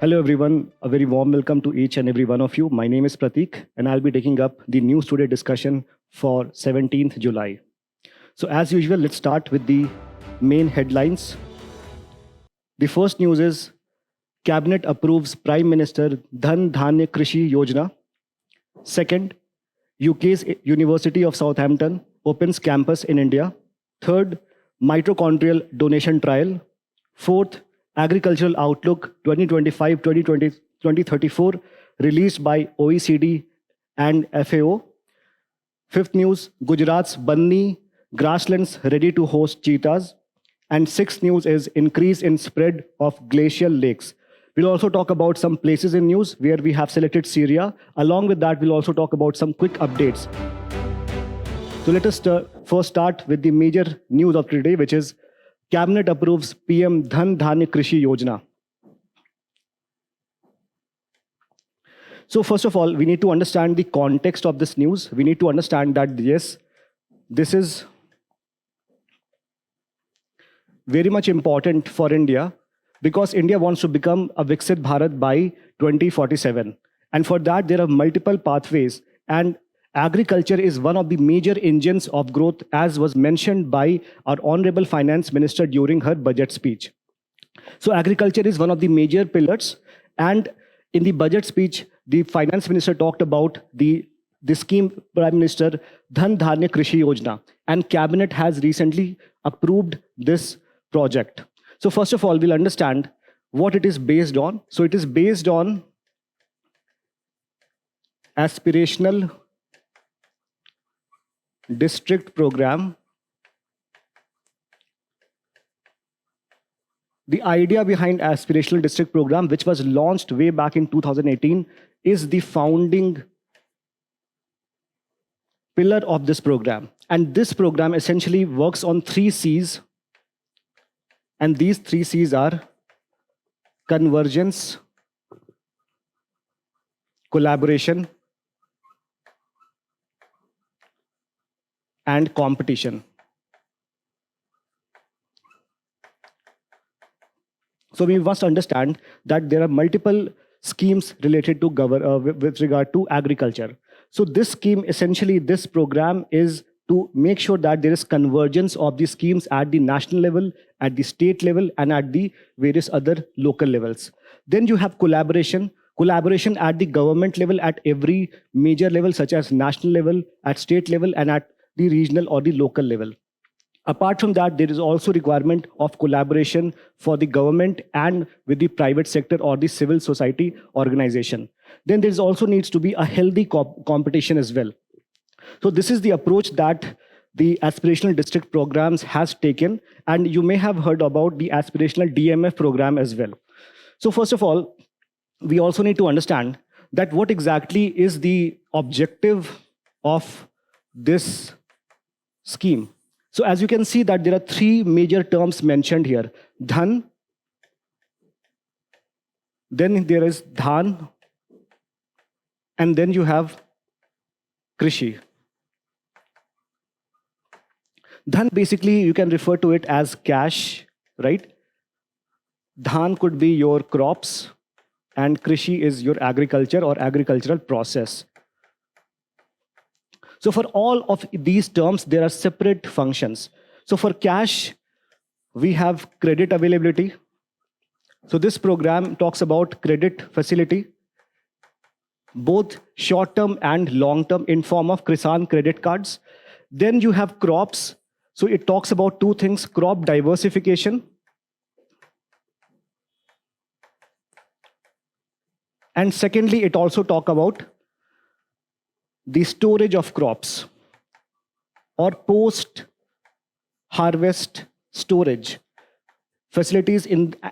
Hello everyone, a very warm welcome to each and every one of you. My name is Pratik and I'll be taking up the news today discussion for 17th July. So as usual, let's start with the main headlines. The first news is Cabinet approves Prime Minister Dhan-Dhaanya Krishi Yojana. Second, UK's University of Southampton opens campus in India. Third, mitochondrial donation trial. Fourth, Agricultural Outlook 2025-2034 released by OECD and FAO. Fifth news, Gujarat's Banni grasslands ready to host cheetahs. And sixth news is increase in spread of glacial lakes. We'll also talk about some places in news where we have selected Syria. Along with that, we'll also talk about some quick updates. So let us first start with the major news of today, which is Cabinet approves PM Dhan-Dhaanya Krishi Yojana. So first of all, we need to understand the context of this news. We need to understand that, yes, this is very much important for India because India wants to become a Viksit Bharat by 2047. And for that, there are multiple pathways. And agriculture is one of the major engines of growth, as was mentioned by our Honorable Finance Minister during her budget speech. So agriculture is one of the major pillars. And in the budget speech, the Finance Minister talked about the scheme, Prime Minister, Dhan-Dhaanya Krishi Yojana. And Cabinet has recently approved this project. So first of all, we'll understand what it is based on. So it is based on aspirational district program. The idea behind aspirational district program, which was launched way back in 2018, is the founding pillar of this program. And this program essentially works on 3 C's. And these 3 C's are convergence, collaboration, and competition. So we must understand that there are multiple schemes related to with regard to agriculture. So this scheme, essentially, this program is to make sure that there is convergence of the schemes at the national level, at the state level, and at the various other local levels. Then you have collaboration at the government level, at every major level, such as national level, at state level, and at the regional or the local level. Apart from that, there is also requirement of collaboration for the government and with the private sector or the civil society organization. Then there also needs to be a healthy competition as well. So this is the approach that the aspirational district programs has taken, and you may have heard about the aspirational DMF program as well. So first of all, we also need to understand that what exactly is the objective of this scheme. So as you can see that there are 3 major terms mentioned here. Dhan, then there is Dhan, and then you have Krishi. Dhan, basically, you can refer to it as cash, right? Dhan could be your crops, and Krishi is your agriculture or agricultural process. So for all of these terms, there are separate functions. So for cash, we have credit availability. So this program talks about credit facility, both short-term and long-term in form of Kisan credit cards. Then you have crops. So it talks about 2 things, crop diversification and secondly, it also talks about the storage of crops or post-harvest storage facilities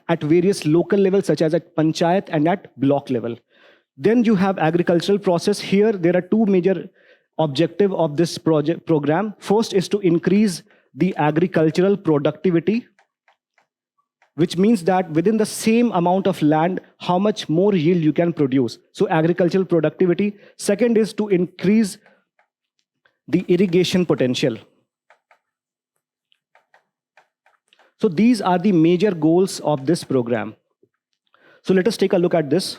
at various local levels, such as at panchayat and at block level. Then you have agricultural process. Here, there are 2 major objectives of this program. First is to increase the agricultural productivity, which means that within the same amount of land, how much more yield you can produce. So agricultural productivity. Second is to increase the irrigation potential. So these are the major goals of this program. So let us take a look at this.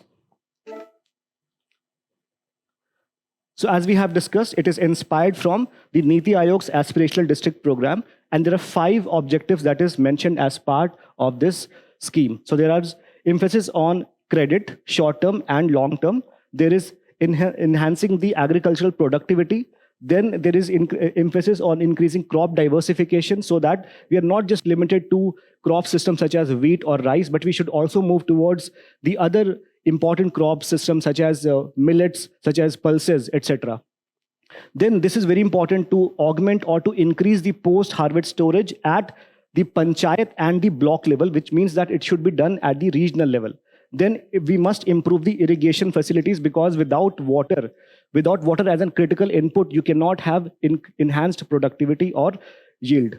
So as we have discussed, it is inspired from the Niti Aayog's aspirational district program, and there are 5 objectives that is mentioned as part of this scheme. So there is emphasis on credit, short term and long term. There is enhancing the agricultural productivity. Then there is emphasis on increasing crop diversification, so that we are not just limited to crop systems such as wheat or rice, but we should also move towards the other important crop systems such as millets, such as pulses, etc. Then this is very important to augment or to increase the post-harvest storage at the panchayat and the block level, which means that it should be done at the regional level. Then we must improve the irrigation facilities, because without water as a critical input, you cannot have enhanced productivity or yield.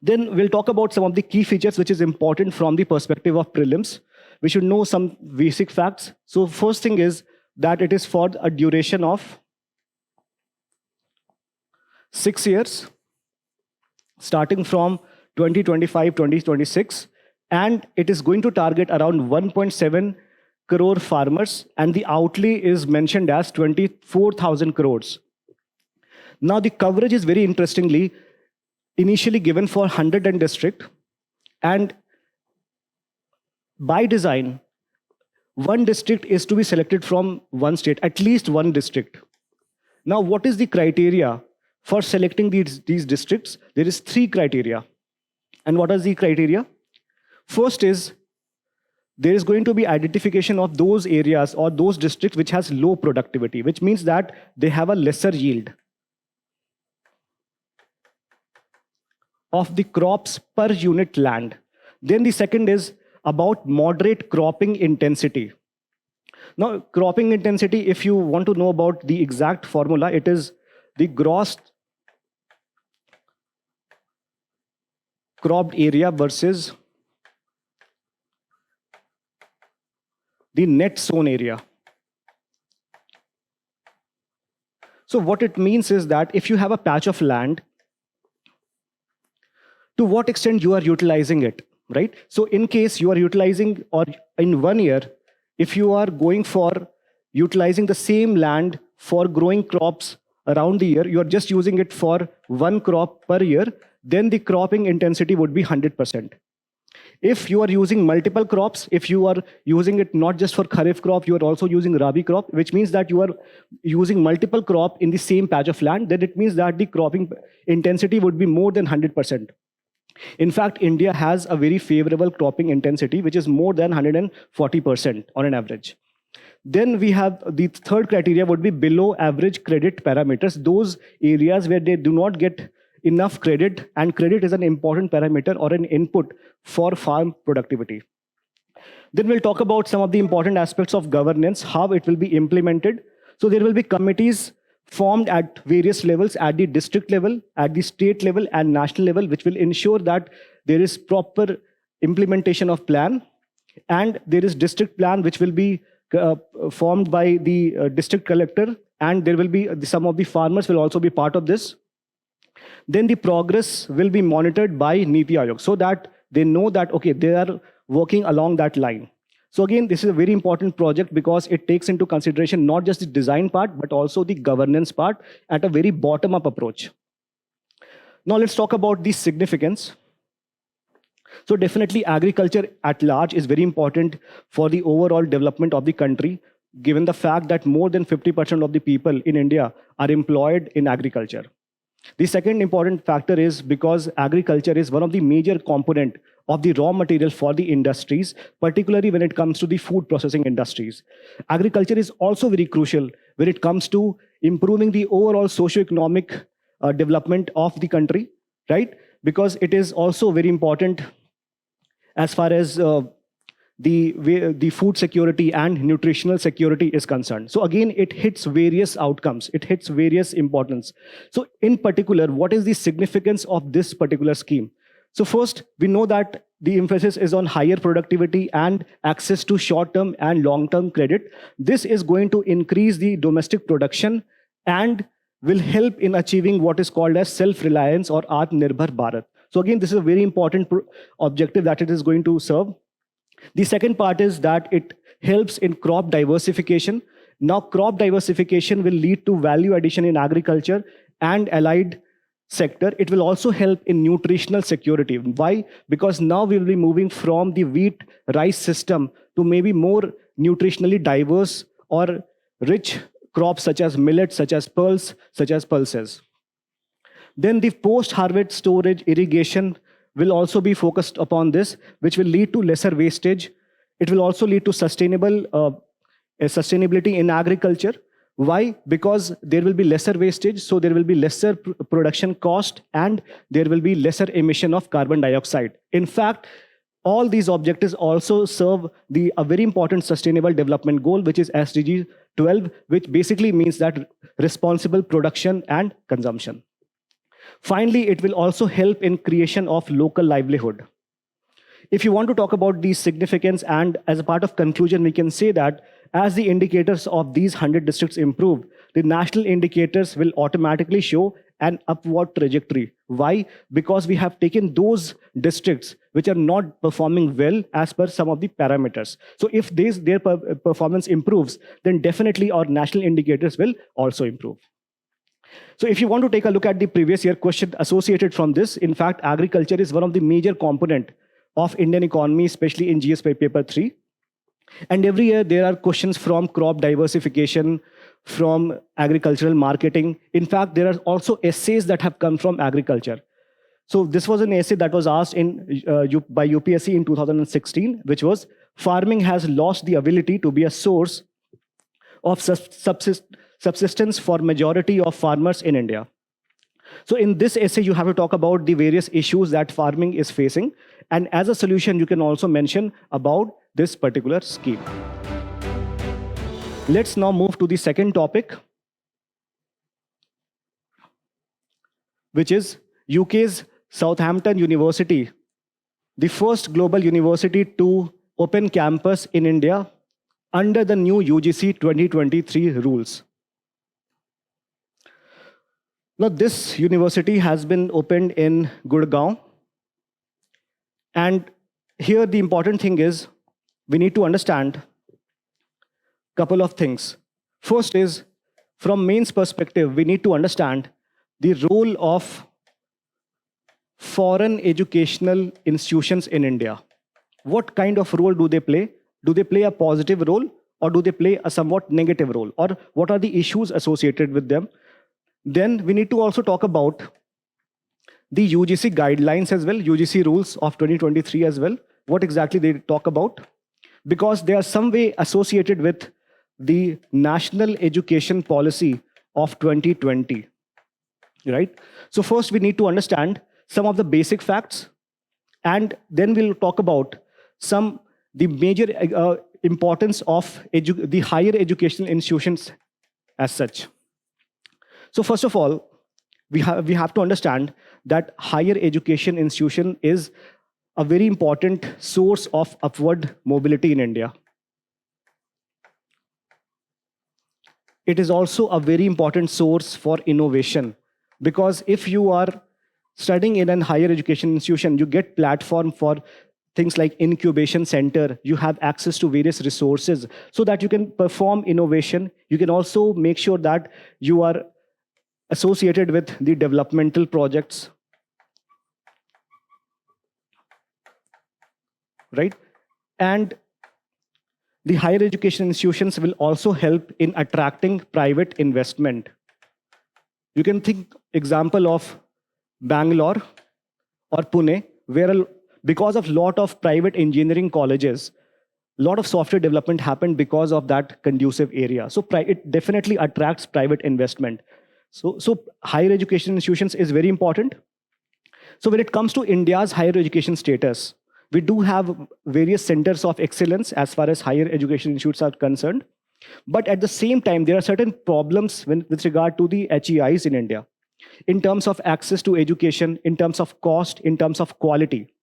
Then we'll talk about some of the key features which is important from the perspective of prelims. We should know some basic facts. So first thing is that it is for a duration of 6 years, starting from 2025-2026, and it is going to target around 1.7 crore farmers, and the outlay is mentioned as 24,000 crores. Now the coverage is very interestingly initially given for 100 district, and by design, one district is to be selected from one state, at least one district. Now, what is the criteria for selecting these districts? There is 3 criteria. And what are the criteria? First is, there is going to be identification of those areas or those districts which has low productivity, which means that they have a lesser yield of the crops per unit land. Then the second is about moderate cropping intensity. Now, cropping intensity, if you want to know about the exact formula, it is the gross cropped area versus the net sown area. So what it means is that if you have a patch of land, to what extent you are utilizing it, right? So in case you are utilizing, or in 1 year, if you are going for utilizing the same land for growing crops around the year, you are just using it for 1 crop per year, then the cropping intensity would be 100%. If you are using multiple crops, if you are using it not just for Kharif crop, you are also using Rabi crop, which means that you are using multiple crop in the same patch of land, then it means that the cropping intensity would be more than 100%. In fact, India has a very favorable cropping intensity, which is more than 140% on an average. Then we have the third criteria would be below average credit parameters, those areas where they do not get enough credit, and credit is an important parameter or an input for farm productivity. Then we'll talk about some of the important aspects of governance, how it will be implemented. So there will be committees formed at various levels, at the district level, at the state level and national level, which will ensure that there is proper implementation of plan, and there is district plan which will be formed by the district collector, and there will be some of the farmers will also be part of this. Then the progress will be monitored by Niti Aayog, so that they know that, okay, they are working along that line. So again, this is a very important project because it takes into consideration not just the design part, but also the governance part at a very bottom-up approach. Now let's talk about the significance. So definitely agriculture at large is very important for the overall development of the country, given the fact that more than 50% of the people in India are employed in agriculture. The second important factor is because agriculture is one of the major component of the raw material for the industries, particularly when it comes to the food processing industries. Agriculture is also very crucial when it comes to improving the overall socio-economic development of the country, right? Because it is also very important as far as the food security and nutritional security is concerned. So again, it hits various outcomes, it hits various importance. So in particular, what is the significance of this particular scheme? So first, we know that the emphasis is on higher productivity and access to short-term and long-term credit. This is going to increase the domestic production and will help in achieving what is called as self-reliance or Atmanirbhar Bharat. So again, this is a very important objective that it is going to serve. The second part is that it helps in crop diversification. Now, crop diversification will lead to value addition in agriculture and allied sector. It will also help in nutritional security. Why? Because now we will be moving from the wheat rice system to maybe more nutritionally diverse or rich crops such as millet, such as pearls, such as pulses. Then the post-harvest storage irrigation will also be focused upon this, which will lead to lesser wastage. It will also lead to sustainability in agriculture. Why? Because there will be lesser wastage, so there will be lesser production cost, and there will be lesser emission of carbon dioxide. In fact, all these objectives also serve a very important sustainable development goal, which is SDG 12, which basically means that responsible production and consumption. Finally, it will also help in creation of local livelihood. If you want to talk about the significance, and as a part of conclusion, we can say that as the indicators of these 100 districts improve, the national indicators will automatically show an upward trajectory. Why? Because we have taken those districts which are not performing well as per some of the parameters. So if their performance improves, then definitely our national indicators will also improve. So if you want to take a look at the previous year question associated from this, in fact, agriculture is one of the major component of Indian economy, especially in GS paper 3. And every year there are questions from crop diversification, from agricultural marketing. In fact, there are also essays that have come from agriculture. So this was an essay that was asked by UPSC in 2016, which was, farming has lost the ability to be a source of subsistence for majority of farmers in India. So in this essay, you have to talk about the various issues that farming is facing. And as a solution, you can also mention about this particular scheme. Let's now move to the second topic, which is UK's Southampton University, the first global university to open campus in India under the new UGC 2023 rules. Now, this university has been opened in Gurgaon. And here the important thing is we need to understand a couple of things. First is, from mains perspective, we need to understand the role of foreign educational institutions in India. What kind of role do they play? Do they play a positive role, or do they play a somewhat negative role? Or what are the issues associated with them? Then we need to also talk about the UGC guidelines as well, UGC rules of 2023 as well. What exactly they talk about? Because they are some way associated with the National Education Policy of 2020, right? So first we need to understand some of the basic facts, and then we'll talk about the major importance of the higher educational institutions as such. So first of all, we have to understand that higher education institution is a very important source of upward mobility in India. It is also a very important source for innovation, because if you are studying in a higher education institution, you get platform for things like incubation center, you have access to various resources so that you can perform innovation. You can also make sure that you are associated with the developmental projects, right? And the higher education institutions will also help in attracting private investment. You can think example of Bangalore or Pune, where because of lot of private engineering colleges, a lot of software development happened because of that conducive area. So it definitely attracts private investment. So higher education institutions is very important. So when it comes to India's higher education status, we do have various centers of excellence as far as higher education institutes are concerned. But at the same time, there are certain problems with regard to the HEIs in India, in terms of access to education, in terms of cost, in terms of quality.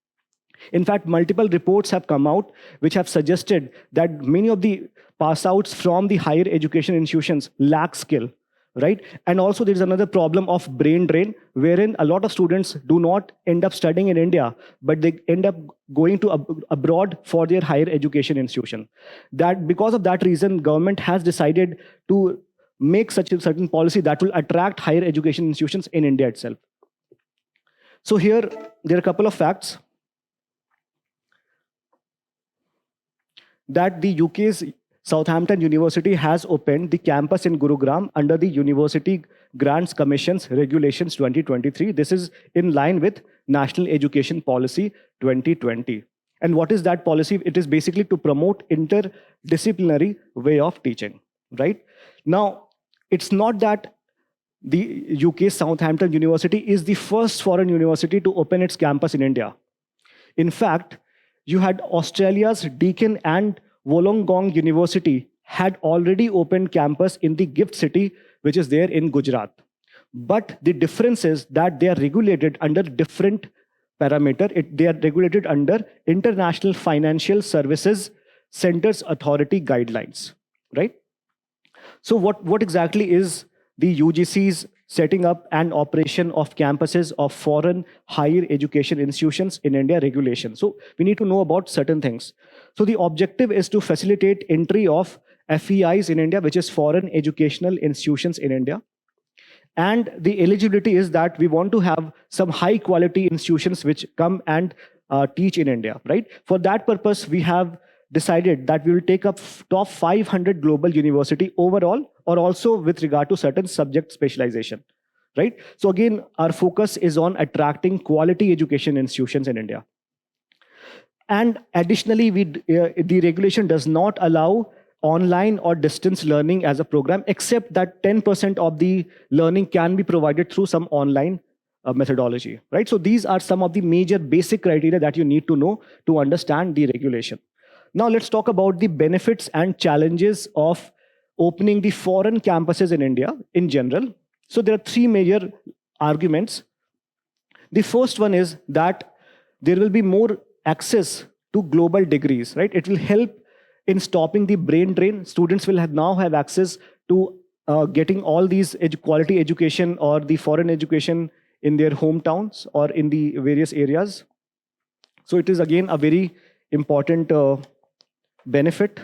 In fact, multiple reports have come out which have suggested that many of the pass outs from the higher education institutions lack skill. right? And also there is another problem of brain drain, wherein a lot of students do not end up studying in India, but they end up going to abroad for their higher education institution. That because of that reason, government has decided to make such a certain policy that will attract higher education institutions in India itself. So here, there are a couple of facts that the UK's Southampton University has opened the campus in Gurugram under the University Grants Commission's Regulations 2023. This is in line with National Education Policy 2020. And what is that policy? It is basically to promote interdisciplinary way of teaching, right? Now, it's not that the UK's Southampton University is the first foreign university to open its campus in India. In fact, you had Australia's Deakin and Wollongong University had already opened campus in the Gift City, which is there in Gujarat. But the difference is that they are regulated under different parameter. They are regulated under International Financial Services Centers Authority guidelines, right? So what exactly is the UGC's setting up and operation of campuses of foreign higher education institutions in India regulation? So we need to know about certain things. So the objective is to facilitate entry of FEIs in India, which is foreign educational institutions in India. And the eligibility is that we want to have some high quality institutions which come and teach in India, right? For that purpose, we have decided that we will take up top 500 global university overall, or also with regard to certain subject specialization, right? So again, our focus is on attracting quality education institutions in India. And additionally, the regulation does not allow online or distance learning as a program, except that 10% of the learning can be provided through some online methodology, right? So these are some of the major basic criteria that you need to know to understand the regulation. Now let's talk about the benefits and challenges of opening the foreign campuses in India in general. So there are three major arguments. The first one is that there will be more access to global degrees, right? It will help in stopping the brain drain. Students will now have access to getting all these quality education or the foreign education in their hometowns or in the various areas. So it is again a very important benefit.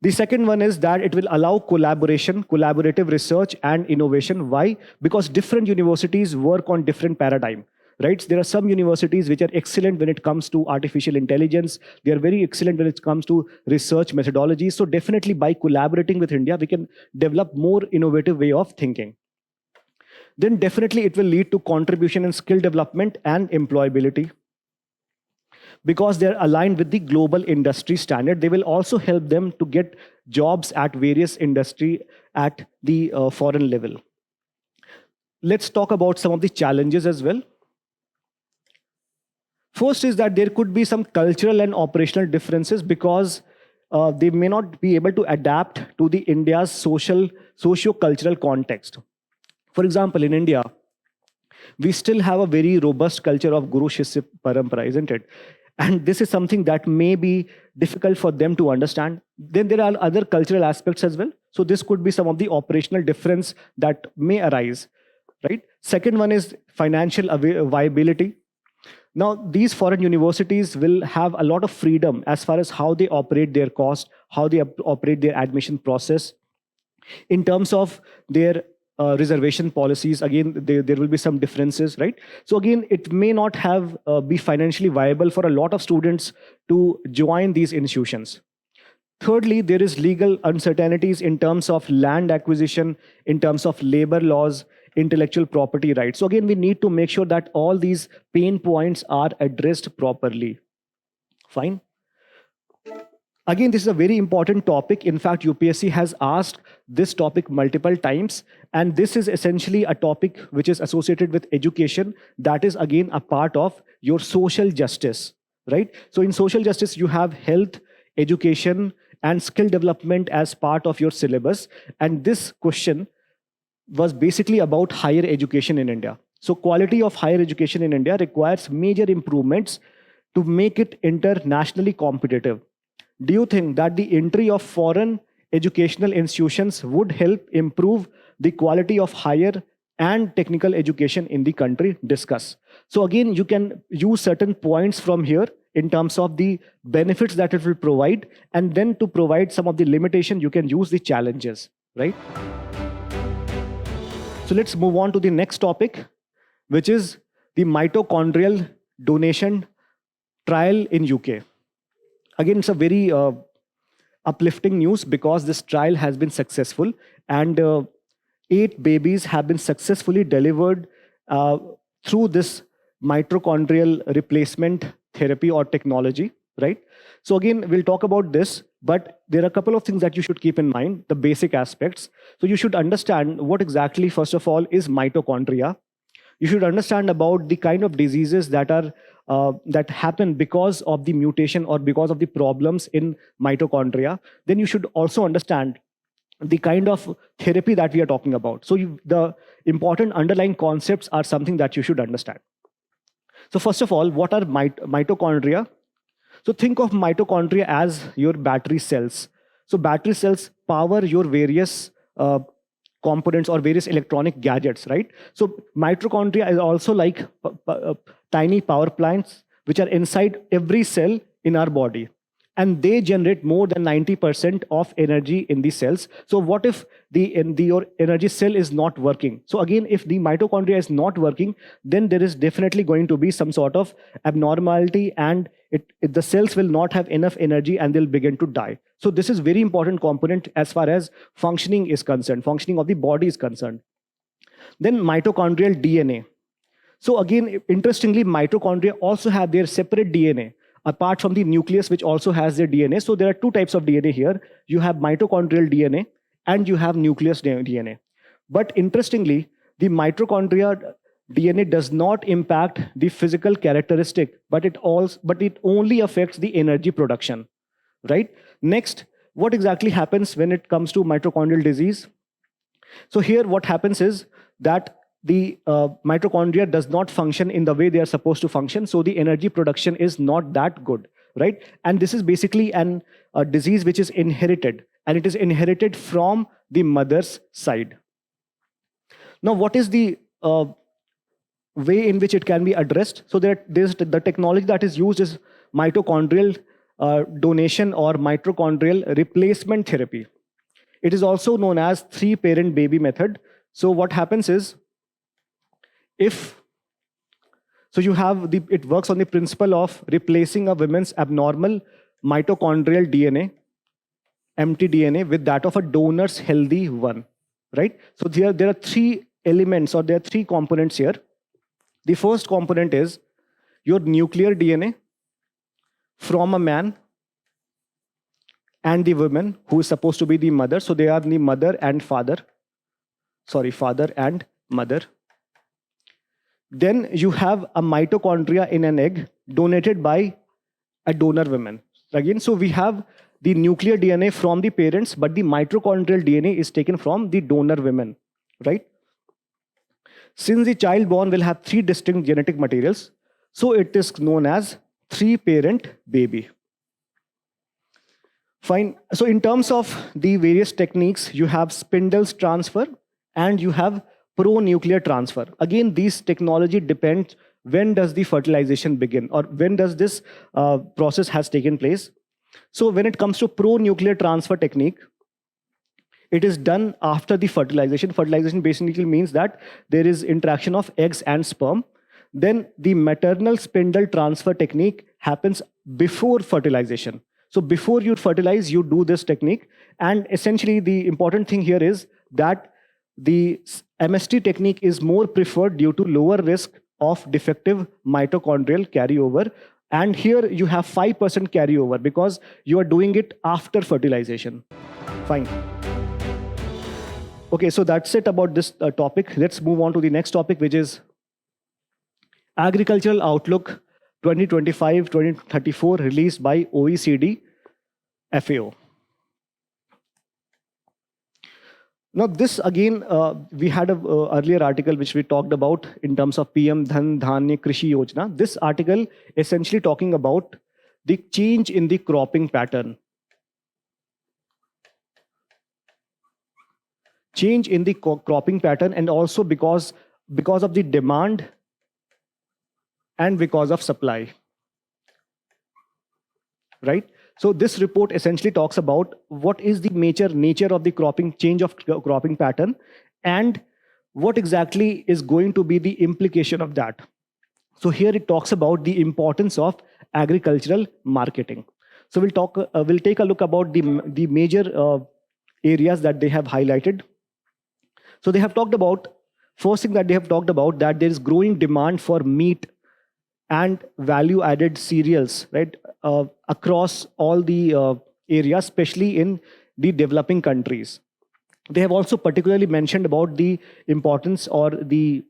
The second one is that it will allow collaboration, collaborative research and innovation. Why? Because different universities work on different paradigm, right? There are some universities which are excellent when it comes to artificial intelligence. They are very excellent when it comes to research methodology. So definitely by collaborating with India, we can develop more innovative way of thinking. Then definitely it will lead to contribution in skill development and employability. Because they're aligned with the global industry standard, they will also help them to get jobs at various industry at the foreign level. Let's talk about some of the challenges as well. First is that there could be some cultural and operational differences because they may not be able to adapt to the India's socio-cultural context. For example, in India, we still have a very robust culture of Guru Shishya Parampara, isn't it? And this is something that may be difficult for them to understand. Then there are other cultural aspects as well. So this could be some of the operational difference that may arise, right? Second one is financial viability. Now, these foreign universities will have a lot of freedom as far as how they operate their cost, how they operate their admission process. In terms of their reservation policies, again, there will be some differences, right? So again, it may not have be financially viable for a lot of students to join these institutions. Thirdly, there is legal uncertainties in terms of land acquisition, in terms of labor laws, intellectual property rights. So again, we need to make sure that all these pain points are addressed properly. Fine. Again, this is a very important topic. In fact, UPSC has asked this topic multiple times. And this is essentially a topic which is associated with education. That is, again, a part of your social justice, right? So in social justice, you have health, education, and skill development as part of your syllabus. And this question was basically about higher education in India. So quality of higher education in India requires major improvements to make it internationally competitive. Do you think that the entry of foreign educational institutions would help improve the quality of higher and technical education in the country? Discuss. So again, you can use certain points from here in terms of the benefits that it will provide, and then to provide some of the limitation, you can use the challenges, right? So let's move on to the next topic, which is the mitochondrial donation trial in UK. Again, it's a very uplifting news because this trial has been successful, and 8 babies have been successfully delivered through this mitochondrial replacement therapy or technology, right? So again, we'll talk about this, but there are a couple of things that you should keep in mind, the basic aspects. So you should understand what exactly, first of all, is mitochondria. You should understand about the kind of diseases that are that happen because of the mutation or because of the problems in mitochondria. Then you should also understand the kind of therapy that we are talking about. So the important underlying concepts are something that you should understand. So first of all, what are mitochondria? So think of mitochondria as your battery cells. So battery cells power your various components or various electronic gadgets, right? So mitochondria is also like tiny power plants which are inside every cell in our body, and they generate more than 90% of energy in the cells. So what if your energy cell is not working? So again, if the mitochondria is not working, then there is definitely going to be some sort of abnormality, and the cells will not have enough energy and they'll begin to die. So this is very important component as far as functioning is concerned, functioning of the body is concerned. Then mitochondrial DNA. So again, interestingly, mitochondria also have their separate DNA apart from the nucleus, which also has their DNA. So there are 2 types of DNA here. You have mitochondrial DNA and you have nucleus DNA. But interestingly, the mitochondria DNA does not impact the physical characteristic, but it only affects the energy production, right? Next, what exactly happens when it comes to mitochondrial disease? So here what happens is that the mitochondria does not function in the way they are supposed to function, so the energy production is not that good, right? And this is basically a disease which is inherited, and it is inherited from the mother's side. Now, what is the way in which it can be addressed? So there's the technology that is used is mitochondrial donation or mitochondrial replacement therapy. It is also known as 3-parent baby method. So what happens is, it works on the principle of replacing a woman's abnormal mitochondrial DNA, empty DNA, with that of a donor's healthy one, right? So there are 3 elements, or there are 3 components here. The first component is your nuclear DNA from a man and the woman who is supposed to be the mother. So they are the mother and father. Sorry, father and mother. Then you have a mitochondria in an egg donated by a donor woman. Again, so we have the nuclear DNA from the parents, but the mitochondrial DNA is taken from the donor women, right? Since the child born will have 3 distinct genetic materials, so it is known as 3-parent baby. Fine. So in terms of the various techniques, you have spindles transfer and you have pro-nuclear transfer. Again, these technology depends when does the fertilization begin, or when does this process has taken place. So when it comes to pro-nuclear transfer technique, it is done after the fertilization. Fertilization basically means that there is interaction of eggs and sperm. Then the maternal spindle transfer technique happens before fertilization. So before you fertilize, you do this technique. And essentially the important thing here is that the MST technique is more preferred due to lower risk of defective mitochondrial carryover. And here you have 5% carryover because you are doing it after fertilization. Fine. Okay, so that's it about this topic. Let's move on to the next topic, which is Agricultural Outlook 2025-2034 released by OECD FAO. Now this again, we had an earlier article which we talked about in terms of PM Dhan-Dhaanya Krishi Yojana. This article essentially talking about the change in the cropping pattern. change in the cropping pattern, and also because of the demand and because of supply, right? So this report essentially talks about what is the nature of the change of cropping pattern, and what exactly is going to be the implication of that. So here it talks about the importance of agricultural marketing. So we'll take a look about the major areas that they have highlighted. So they have talked about, first thing that they have talked about, that there is growing demand for meat and value added cereals, right, across all the areas, especially in the developing countries. They have also particularly mentioned about the importance or the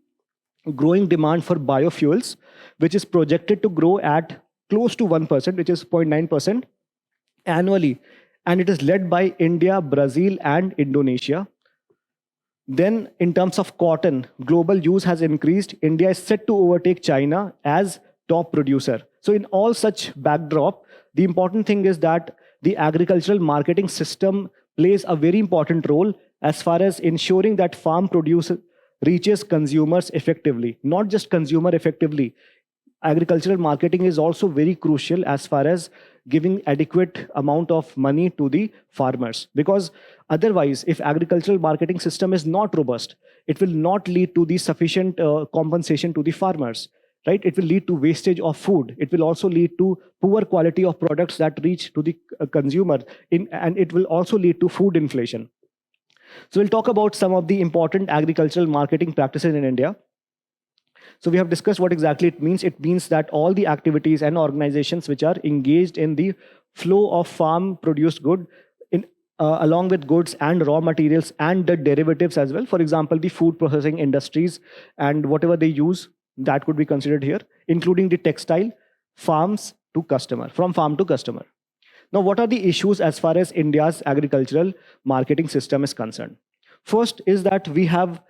growing demand for biofuels, which is projected to grow at close to 1%, which is 0.9% annually. And it is led by India, Brazil, and Indonesia. Then, in terms of cotton, global use has increased. India is set to overtake China as top producer. So, in all such backdrop, the important thing is that the agricultural marketing system plays a very important role as far as ensuring that farm produce reaches consumers effectively. Not just consumer effectively, agricultural marketing is also very crucial as far as giving adequate amount of money to the farmers, because otherwise, if agricultural marketing system is not robust, it will not lead to the sufficient compensation to the farmers, right? It will lead to wastage of food. It will also lead to poor quality of products that reach to the consumer, and it will also lead to food inflation. So we'll talk about some of the important agricultural marketing practices in India. So we have discussed what exactly it means. It means that all the activities and organizations which are engaged in the flow of farm produced good, along with goods and raw materials and the derivatives as well. For example, the food processing industries and whatever they use, that could be considered here, including the textile, farms to customer, from farm to customer. Now, what are the issues as far as India's agricultural marketing system is concerned? First is that we have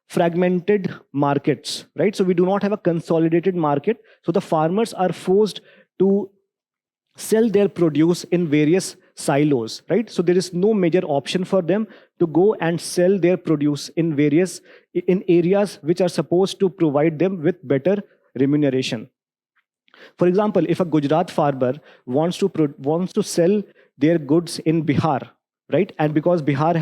fragmented markets, right? So we do not have a consolidated market. So the farmers are forced to sell their produce in various silos, right? So there is no major option for them to go and sell their produce in areas which are supposed to provide them with better remuneration. For example, if a Gujarat farmer wants to sell their goods in Bihar, right? And because Bihar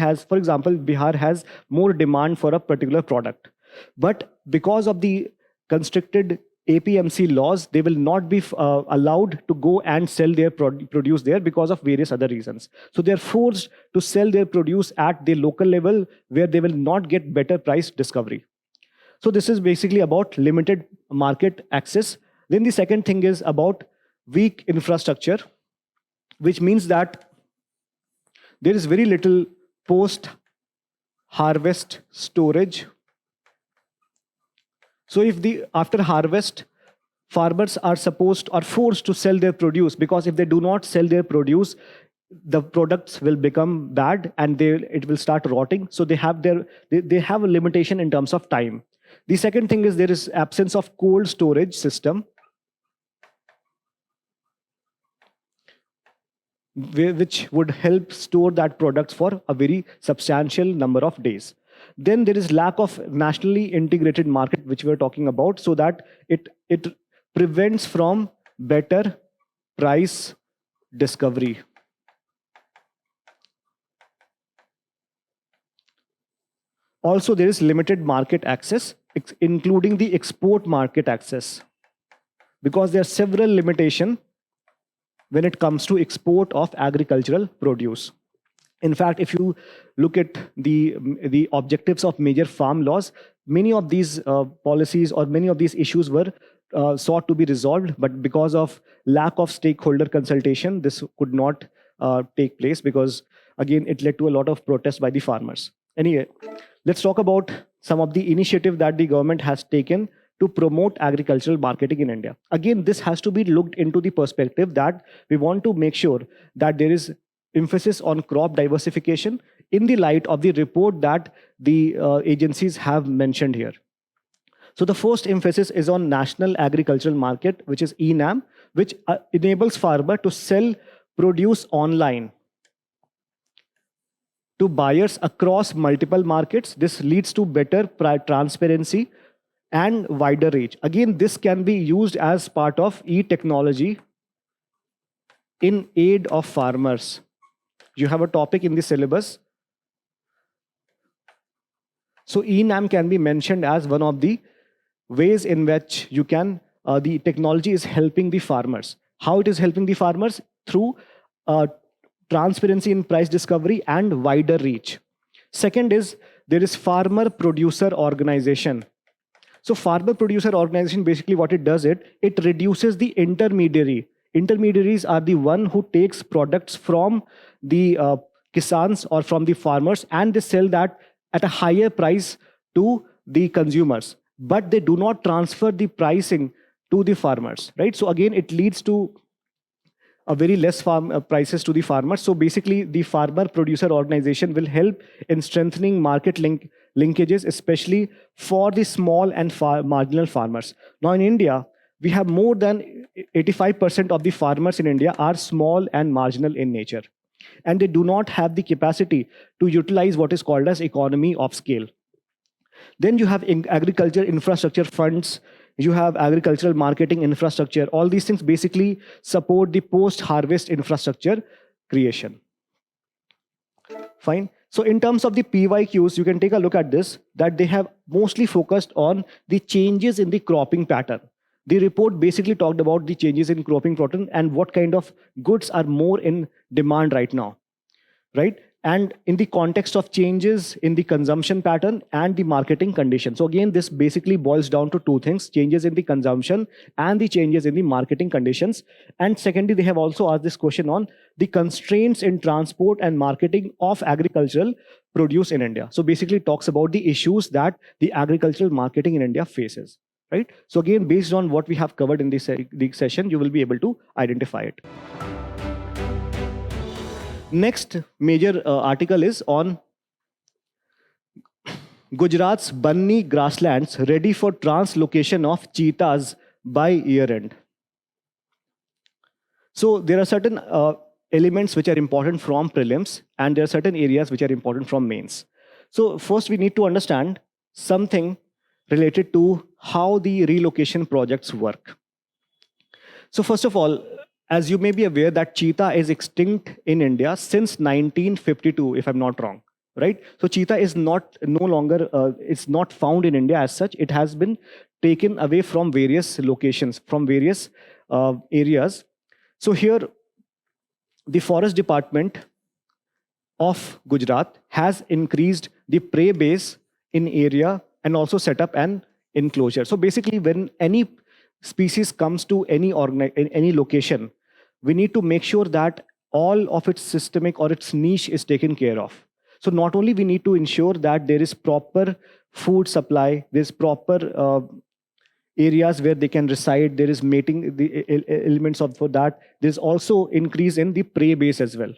has more demand for a particular product. But because of the constricted APMC laws, they will not be allowed to go and sell their produce there because of various other reasons. So they're forced to sell their produce at the local level where they will not get better price discovery. So this is basically about limited market access. Then the second thing is about weak infrastructure, which means that there is very little post-harvest storage. So if after harvest, farmers are forced to sell their produce, because if they do not sell their produce, the products will become bad and it will start rotting. So they have a limitation in terms of time. The second thing is there is absence of cold storage system, which would help store that product for a very substantial number of days. Then there is lack of nationally integrated market, which we're talking about, so that it prevents from better price discovery. Also, there is limited market access, including the export market access, because there are several limitations when it comes to export of agricultural produce. In fact, if you look at the objectives of major farm laws, many of these policies or many of these issues were sought to be resolved, but because of lack of stakeholder consultation, this could not take place, because again, it led to a lot of protest by the farmers. Anyway, let's talk about some of the initiative that the government has taken to promote agricultural marketing in India. Again, this has to be looked into the perspective that we want to make sure that there is emphasis on crop diversification in the light of the report that the agencies have mentioned here. So the first emphasis is on National Agricultural Market, which is ENAM, which enables farmer to sell produce online. to buyers across multiple markets. This leads to better transparency and wider reach. Again, this can be used as part of e-technology in aid of farmers. You have a topic in the syllabus. So ENAM can be mentioned as one of the ways in which you can, the technology is helping the farmers. How it is helping the farmers? Through transparency in price discovery and wider reach. Second is, there is farmer producer organization. So farmer producer organization, basically what it does, it reduces the intermediary. Intermediaries are the one who takes products from the kisans or from the farmers, and they sell that at a higher price to the consumers, but they do not transfer the pricing to the farmers, right? So again, it leads to a very less prices to the farmers. So basically, the farmer producer organization will help in strengthening market linkages, especially for the small and marginal farmers. Now in India, we have more than 85% of the farmers in India are small and marginal in nature, and they do not have the capacity to utilize what is called as economy of scale. Then you have agriculture infrastructure funds, you have agricultural marketing infrastructure. All these things basically support the post-harvest infrastructure creation. Fine. So in terms of the PYQs, you can take a look at this, that they have mostly focused on the changes in the cropping pattern. The report basically talked about the changes in cropping pattern and what kind of goods are more in demand right now, right? And in the context of changes in the consumption pattern and the marketing condition. So again, this basically boils down to two things: changes in the consumption and the changes in the marketing conditions. And secondly, they have also asked this question on the constraints in transport and marketing of agricultural produce in India. So basically it talks about the issues that the agricultural marketing in India faces, right? So again, based on what we have covered in this session, you will be able to identify it. Next major article is on Gujarat's Bunny grasslands ready for translocation of cheetahs by year end. So there are certain elements which are important from prelims, and there are certain areas which are important from mains. So first we need to understand something related to how the relocation projects work. So first of all, as you may be aware, that cheetah is extinct in India since 1952, if I'm not wrong, right? So cheetah is no longer, it's not found in India as such. It has been taken away from various locations, from various areas. So here, the Forest Department of Gujarat has increased the prey base in area and also set up an enclosure. So basically, when any species comes to any location, we need to make sure that all of its systemic or its niche is taken care of. So not only we need to ensure that there is proper food supply, there's proper areas where they can reside, there is mating, the elements of for that, there's also increase in the prey base as well.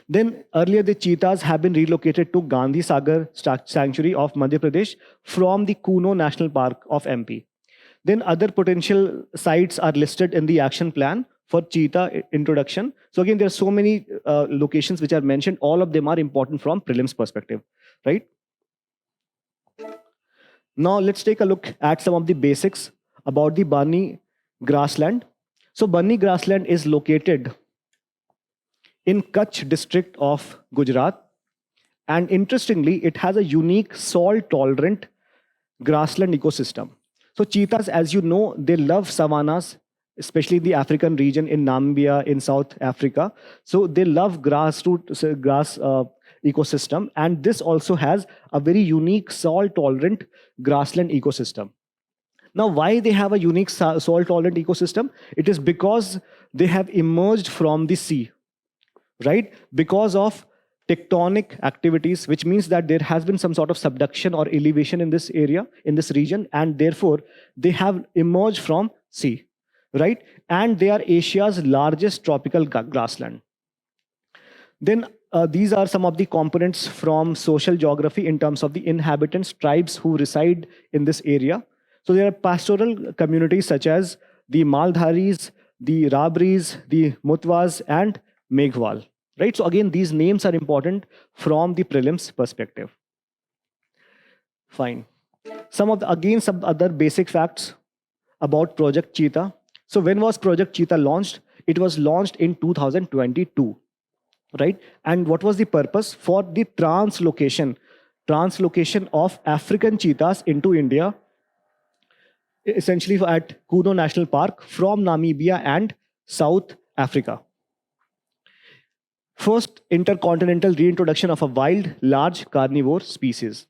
Then earlier the cheetahs have been relocated to Gandhi Sagar Sanctuary of Madhya Pradesh from the Kuno National Park of MP. Then other potential sites are listed in the action plan for cheetah introduction. So again, there are so many locations which are mentioned. All of them are important from prelims perspective, right? Now let's take a look at some of the basics about the Bunny grassland. So Bunny grassland is located in Kutch district of Gujarat. And interestingly, it has a unique salt-tolerant grassland ecosystem. So cheetahs, as you know, they love savannas, especially the African region, in Namibia, in South Africa. So they love grass ecosystem. And this also has a very unique salt-tolerant grassland ecosystem. Now, why they have a unique salt-tolerant ecosystem? It is because they have emerged from the sea, right? Because of tectonic activities, which means that there has been some sort of subduction or elevation in this area, in this region, and therefore they have emerged from sea, right? And they are Asia's largest tropical grassland. Then these are some of the components from social geography in terms of the inhabitants, tribes who reside in this area. So there are pastoral communities such as the Maldharis, the Rabris, the Mutwas, and Meghwal. right? So again, these names are important from the prelims perspective. Fine. Some other basic facts about Project Cheetah. So when was Project Cheetah launched? It was launched in 2022, right? And what was the purpose? For the translocation of African cheetahs into India, essentially at Kuno National Park from Namibia and South Africa. First intercontinental reintroduction of a wild, large carnivore species.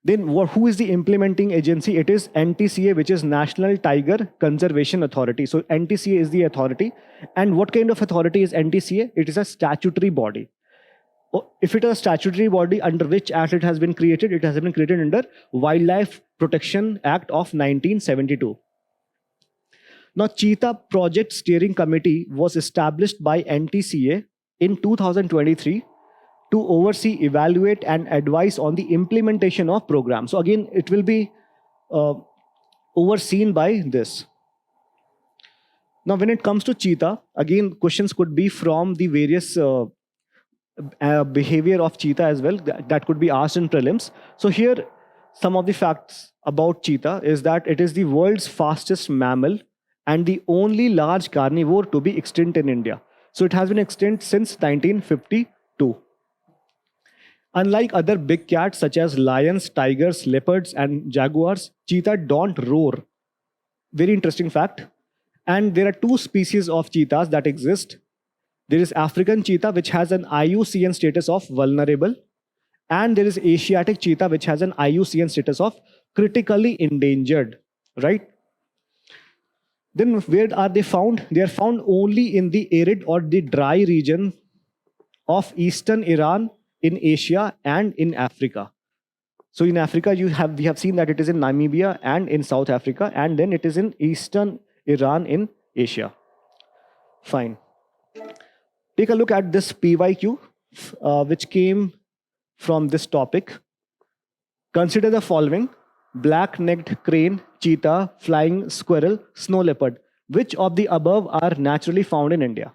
Then who is the implementing agency? It is NTCA, which is National Tiger Conservation Authority. So NTCA is the authority. And what kind of authority is NTCA? It is a statutory body. If it is a statutory body, under which act it has been created? It has been created under Wildlife Protection Act of 1972. Now, Cheetah Project Steering Committee was established by NTCA in 2023 to oversee, evaluate, and advise on the implementation of programs. So again, it will be overseen by this. Now, when it comes to cheetah, again, questions could be from the various behavior of cheetah as well. That could be asked in prelims. So here, some of the facts about cheetah is that it is the world's fastest mammal and the only large carnivore to be extinct in India. So it has been extinct since 1952. Unlike other big cats such as lions, tigers, leopards, and jaguars, cheetah don't roar. Very interesting fact. And there are two species of cheetahs that exist. There is African cheetah, which has an IUCN status of vulnerable. And there is Asiatic cheetah, which has an IUCN status of critically endangered, right? Then where are they found? They are found only in the arid or the dry region of eastern Iran, in Asia, and in Africa. So in Africa, we have seen that it is in Namibia and in South Africa, and then it is in eastern Iran in Asia. Fine. Take a look at this PYQ, which came from this topic. Consider the following: black-necked crane, cheetah, flying squirrel, snow leopard. Which of the above are naturally found in India?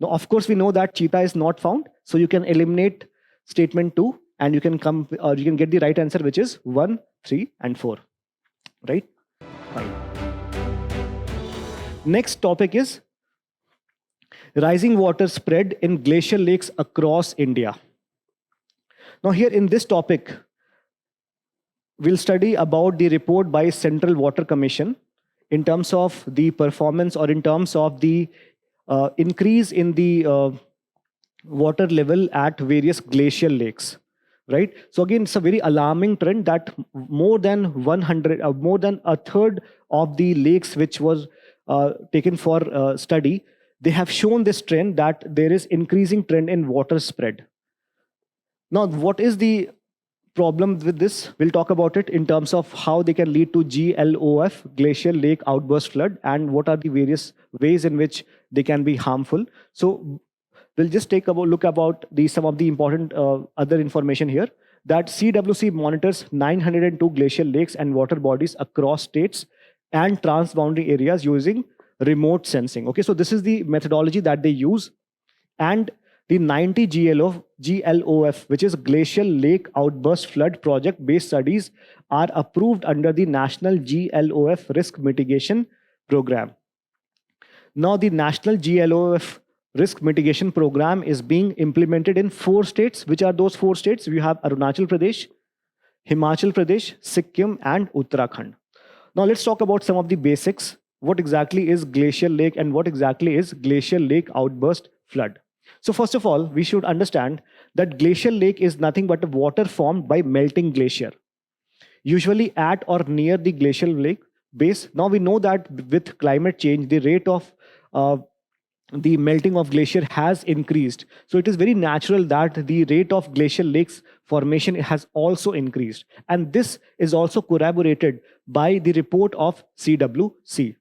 Now, of course, we know that cheetah is not found, so you can eliminate statement 2 and you can get the right answer, which is 1, 3, and 4. Right? Fine. Next topic is rising water spread in glacial lakes across India. Now, here in this topic, we'll study about the report by Central Water Commission in terms of the performance or in terms of the increase in the water level at various glacial lakes, right? So again, it's a very alarming trend that more than a third of the lakes which was taken for study, they have shown this trend that there is increasing trend in water spread. Now, what is the problem with this? We'll talk about it in terms of how they can lead to GLOF, glacial lake outburst flood, and what are the various ways in which they can be harmful. So we'll just take a look about some of the important other information here. That CWC monitors 902 glacial lakes and water bodies across states and transboundary areas using remote sensing. Okay, so this is the methodology that they use. And the 90 GLOF, which is Glacial Lake Outburst Flood Project based studies, are approved under the National GLOF Risk Mitigation Program. Now, the National GLOF Risk Mitigation Program is being implemented in 4 states. Which are those 4 states? We have Arunachal Pradesh, Himachal Pradesh, Sikkim, and Uttarakhand. Now, let's talk about some of the basics. What exactly is glacial lake and what exactly is glacial lake outburst flood? So first of all, we should understand that glacial lake is nothing but a water formed by melting glacier, usually at or near the glacial lake base. Now we know that with climate change, the rate of the melting of glacier has increased. So it is very natural that the rate of glacial lakes formation has also increased. And this is also corroborated by the report of CWC.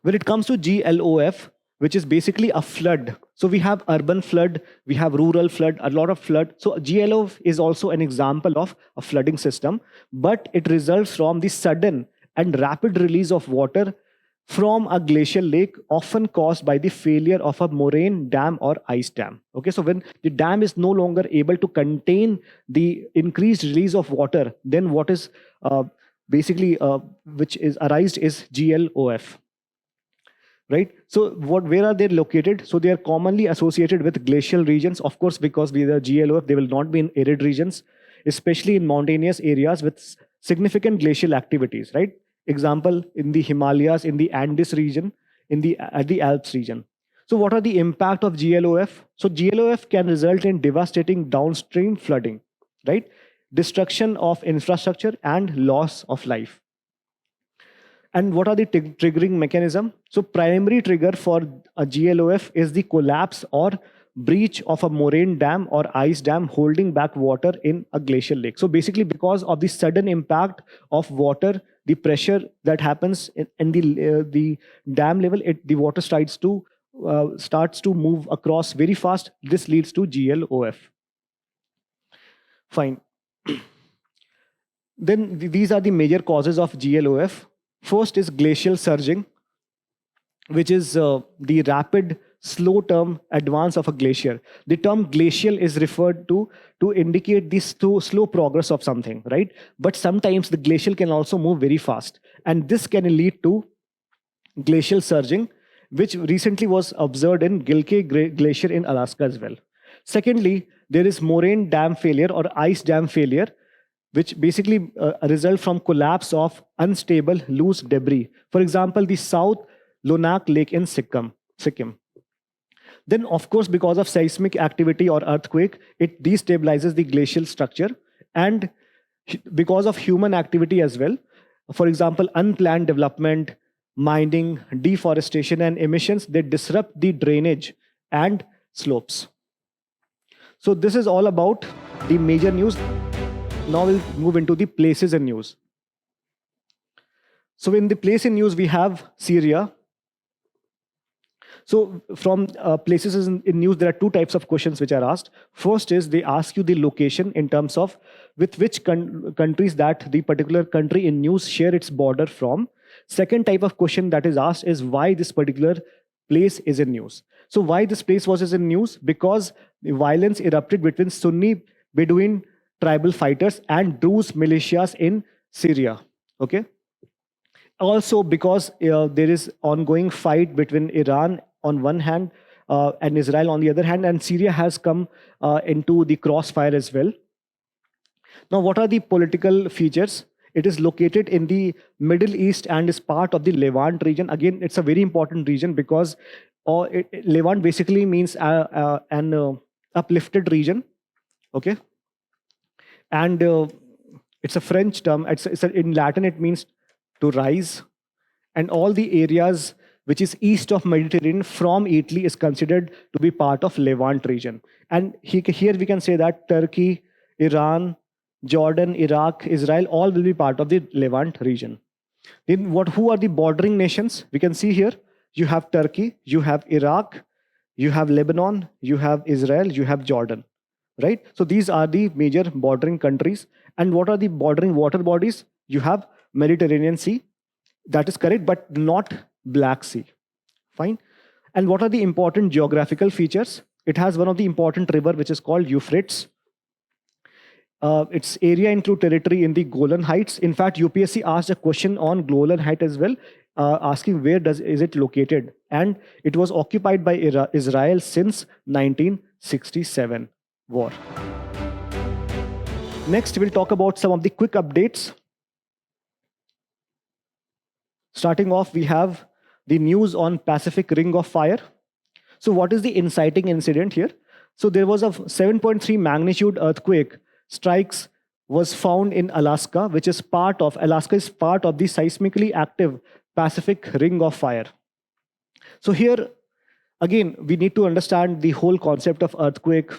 When it comes to GLOF, which is basically a flood. So we have urban flood, we have rural flood, a lot of flood. So GLOF is also an example of a flooding system, but it results from the sudden and rapid release of water from a glacial lake, often caused by the failure of a moraine dam or ice dam. Okay, so when the dam is no longer able to contain the increased release of water, then what is basically which is arised is GLOF. Right. So where are they located? So they are commonly associated with glacial regions, of course, because these are GLOF, they will not be in arid regions, especially in mountainous areas with significant glacial activities, right? Example, in the Himalayas, in the Andes region, in the at the Alps region. So what are the impact of GLOF? So GLOF can result in devastating downstream flooding, right? Destruction of infrastructure and loss of life. And what are the triggering mechanism? So primary trigger for a GLOF is the collapse or breach of a moraine dam or ice dam holding back water in a glacial lake. So basically, because of the sudden impact of water, the pressure that happens in the dam level, the water starts to move across very fast. This leads to GLOF. Fine. Then these are the major causes of GLOF. First is glacial surging, which is the rapid, slow-term advance of a glacier. The term glacial is referred to indicate the slow progress of something, right? But sometimes the glacial can also move very fast, and this can lead to glacial surging, which recently was observed in Gilkey Glacier in Alaska as well. Secondly, there is moraine dam failure or ice dam failure, which basically result from collapse of unstable loose debris. For example, the South Lonak Lake in Sikkim. Then, of course, because of seismic activity or earthquake, it destabilizes the glacial structure. And because of human activity as well, for example, unplanned development, mining, deforestation, and emissions, they disrupt the drainage and slopes. So this is all about the major news. Now we'll move into the places in news. So in the place in news, we have Syria. So from places in news, there are two types of questions which are asked. First is they ask you the location in terms of with which countries that the particular country in news share its border from. Second type of question that is asked is why this particular place is in news. So why this place was in news? Because the violence erupted between Sunni Bedouin tribal fighters and Druze militias in Syria. Okay. Also, because there is ongoing fight between Iran on one hand and Israel on the other hand, and Syria has come into the crossfire as well. Now, what are the political features? It is located in the Middle East and is part of the Levant region. Again, it's a very important region because Levant basically means an uplifted region. Okay. And it's a French term. In Latin, it means to rise. And all the areas which is east of Mediterranean from Italy is considered to be part of Levant region. And here we can say that Turkey, Iran, Jordan, Iraq, Israel, all will be part of the Levant region. Then who are the bordering nations? We can see here, you have Turkey, you have Iraq, you have Lebanon, you have Israel, you have Jordan. Right? So these are the major bordering countries. And what are the bordering water bodies? You have Mediterranean Sea. That is correct, but not Black Sea. Fine. And what are the important geographical features? It has one of the important river, which is called Euphrates. Its area include territory in the Golan Heights. In fact, UPSC asked a question on Golan Heights as well, asking where is it located? And it was occupied by Israel since 1967. War. Next, we'll talk about some of the quick updates. Starting off, we have the news on Pacific Ring of Fire. So what is the inciting incident here? So there was a 7.3 magnitude earthquake strikes was found in Alaska, Alaska is part of the seismically active Pacific Ring of Fire. So here, again, we need to understand the whole concept of earthquake,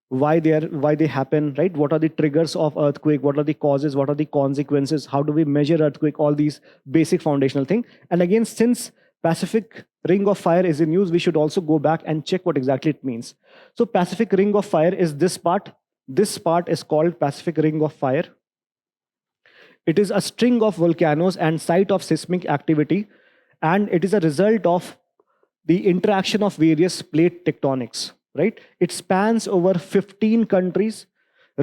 why they happen, right? What are the triggers of earthquake? What are the causes? What are the consequences? How do we measure earthquake? All these basic foundational things. And again, since Pacific Ring of Fire is in news, we should also go back and check what exactly it means. So Pacific Ring of Fire is this part. This part is called Pacific Ring of Fire. It is a string of volcanoes and site of seismic activity and it is a result of the interaction of various plate tectonics, right? It spans over 15 countries.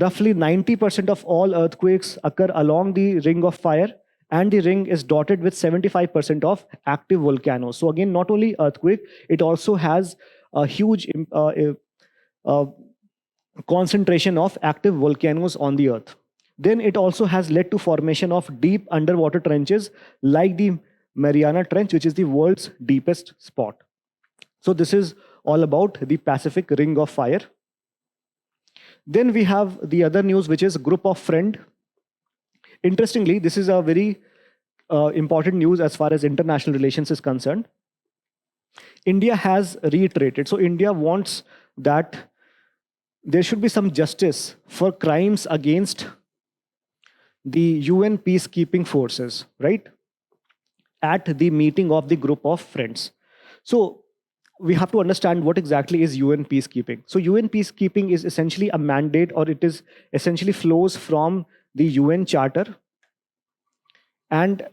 Roughly 90% of all earthquakes occur along the ring of fire, and the ring is dotted with 75% of active volcanoes. So again, not only earthquake, it also has a huge uh, concentration of active volcanoes on the earth. Then it also has led to formation of deep underwater trenches like the Mariana Trench, which is the world's deepest spot. So this is all about the Pacific Ring of Fire. Then we have the other news, which is Group of Friend. Interestingly, this is a very important news as far as international relations is concerned. India has reiterated. So India wants that there should be some justice for crimes against the UN peacekeeping forces, right? At the meeting of the Group of Friends. So we have to understand what exactly is UN peacekeeping. So UN peacekeeping is essentially a mandate, or it is essentially flows from the UN Charter, and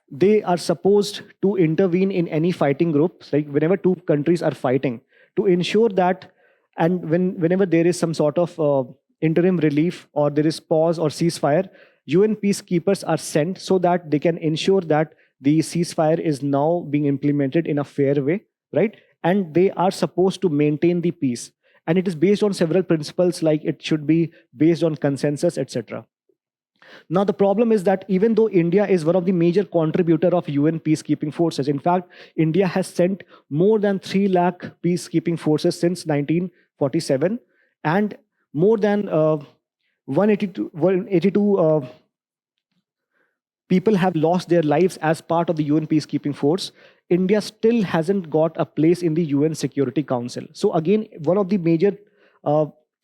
they are supposed to intervene in any fighting groups, like whenever two countries are fighting, to ensure that, and whenever there is some sort of interim relief, or there is pause or ceasefire, UN peacekeepers are sent so that they can ensure that the ceasefire is now being implemented in a fair way, right? And they are supposed to maintain the peace. And it is based on several principles, like it should be based on consensus, etc. Now, the problem is that even though India is one of the major contributor of UN peacekeeping forces, in fact, India has sent more than 3 lakh peacekeeping forces since 1947, and more than 182 people have lost their lives as part of the UN peacekeeping force. India still hasn't got a place in the UN Security Council. So again, one of the major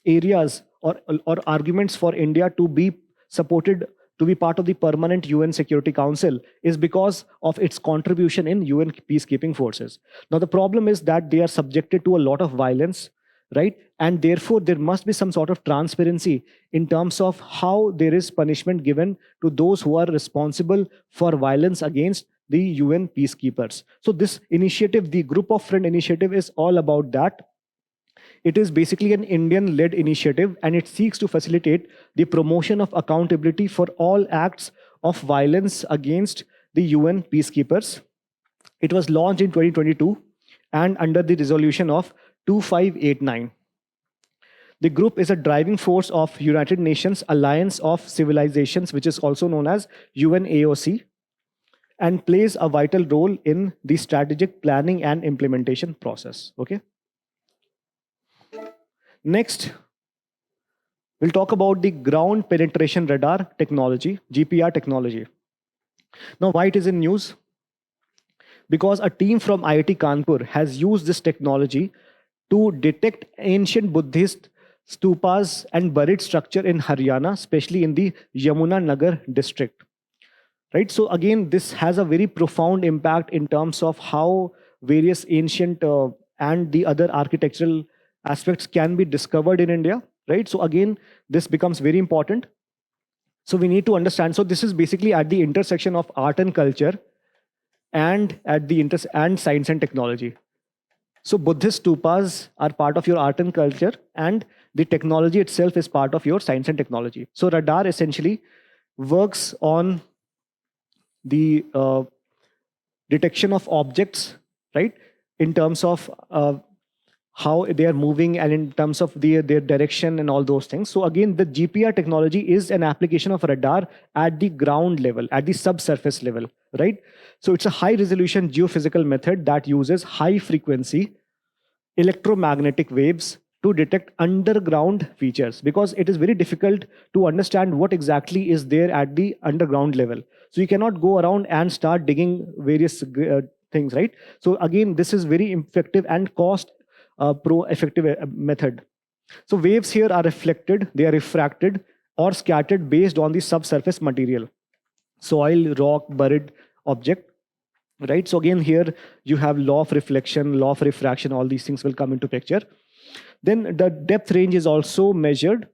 areas or arguments for India to be supported to be part of the permanent UN Security Council is because of its contribution in UN peacekeeping forces. Now, the problem is that they are subjected to a lot of violence, right? And therefore, there must be some sort of transparency in terms of how there is punishment given to those who are responsible for violence against the UN peacekeepers. So this initiative, the Group of Friend initiative, is all about that. It is basically an Indian-led initiative, and it seeks to facilitate the promotion of accountability for all acts of violence against the UN peacekeepers. It was launched in 2022 and under the resolution of 2589. The group is a driving force of United Nations Alliance of Civilizations, which is also known as UNAOC, and plays a vital role in the strategic planning and implementation process. Okay. Next, we'll talk about the ground penetration radar technology, GPR technology. Now, why it is in news? Because a team from IIT Kanpur has used this technology to detect ancient Buddhist stupas and buried structure in Haryana, especially in the Yamuna Nagar district. Right? So again, this has a very profound impact in terms of how various ancient and the other architectural aspects can be discovered in India, right? So again, this becomes very important. So we need to understand. So this is basically at the intersection of art and culture, and at the and science and technology. So Buddhist stupas are part of your art and culture, and the technology itself is part of your science and technology. So radar essentially works on the detection of objects, right? In terms of how they are moving, and in terms of their direction and all those things. So again, the GPR technology is an application of radar at the ground level, at the subsurface level, right? So it's a high resolution geophysical method that uses high frequency electromagnetic waves to detect underground features, because it is very difficult to understand what exactly is there at the underground level. So you cannot go around and start digging various things, right? So again, this is very effective and cost pro-effective method. So waves here are reflected, they are refracted or scattered based on the subsurface material, soil, rock, buried object, right? So again, here you have law of reflection, law of refraction, all these things will come into picture. Then the depth range is also measured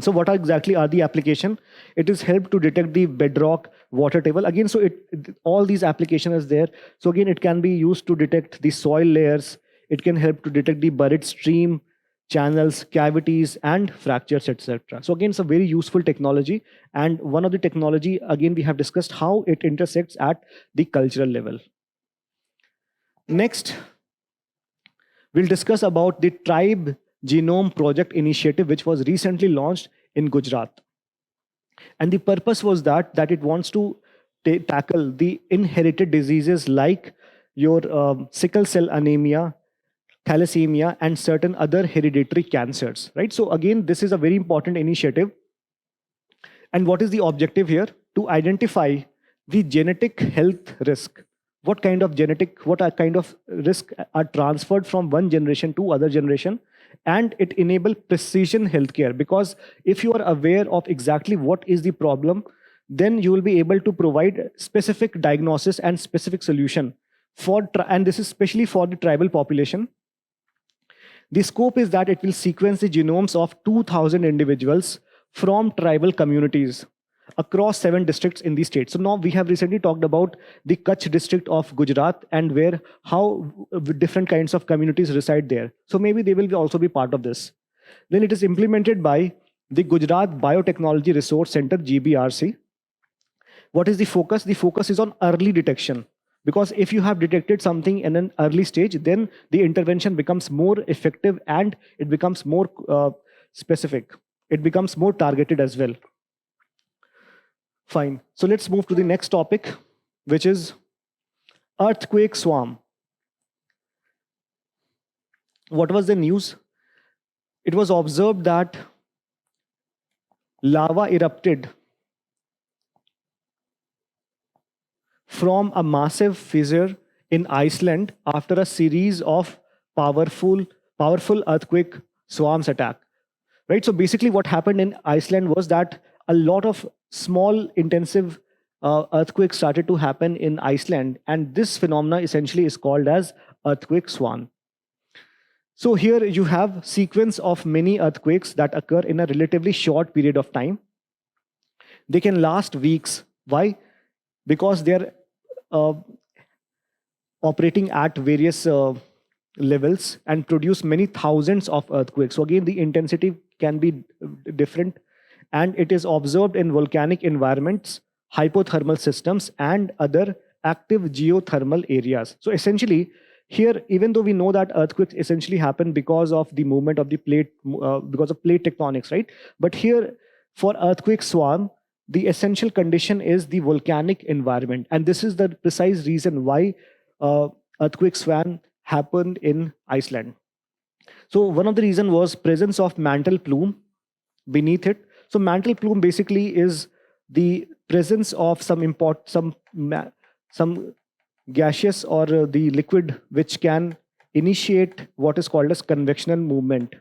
So what exactly are the application? It is helped to detect the bedrock water table. Again, so all these application is there. So again, it can be used to detect the soil layers. It can help to detect the buried stream, channels, cavities, and fractures, etc. So again, it's a very useful technology. And one of the technology, again, we have discussed how it intersects at the cultural level. Next, we'll discuss about the Tribe Genome Project initiative, which was recently launched in Gujarat. And the purpose was that it wants to tackle the inherited diseases like your sickle cell anemia, thalassemia, and certain other hereditary cancers, right? So again, this is a very important initiative. And what is the objective here? To identify the genetic health risk. What kind of risk are transferred from one generation to other generation, and it enable precision healthcare, because if you are aware of exactly what is the problem, then you will be able to provide specific diagnosis and specific solution and this is especially for the tribal population. The scope is that it will sequence the genomes of 2,000 individuals from tribal communities across 7 districts in the state. So now we have recently talked about the Kutch district of Gujarat, and where how different kinds of communities reside there. So maybe they will also be part of this. Then it is implemented by the Gujarat Biotechnology Resource Center, GBRC. What is the focus? The focus is on early detection. Because if you have detected something in an early stage, then the intervention becomes more effective and it becomes more specific. It becomes more targeted as well. Fine. So let's move to the next topic, which is earthquake swarm. What was the news? It was observed that lava erupted from a massive fissure in Iceland after a series of powerful earthquake swarms attack. Right? So basically what happened in Iceland was that a lot of small intensive earthquakes started to happen in Iceland, and this phenomena essentially is called as earthquake swarm. So here you have sequence of many earthquakes that occur in a relatively short period of time. They can last weeks. Why? Because they're operating at various levels and produce many thousands of earthquakes. So again, the intensity can be different, and it is observed in volcanic environments, hypothermal systems, and other active geothermal areas. So essentially, here, even though we know that earthquakes essentially happen because of the movement of the plate, because of plate tectonics, right? But here, for earthquake swarm, the essential condition is the volcanic environment, and this is the precise reason why earthquake swarm happened in Iceland. So one of the reasons was presence of mantle plume beneath it. So mantle plume basically is the presence of some gaseous or the liquid which can initiate what is called as convectional movement.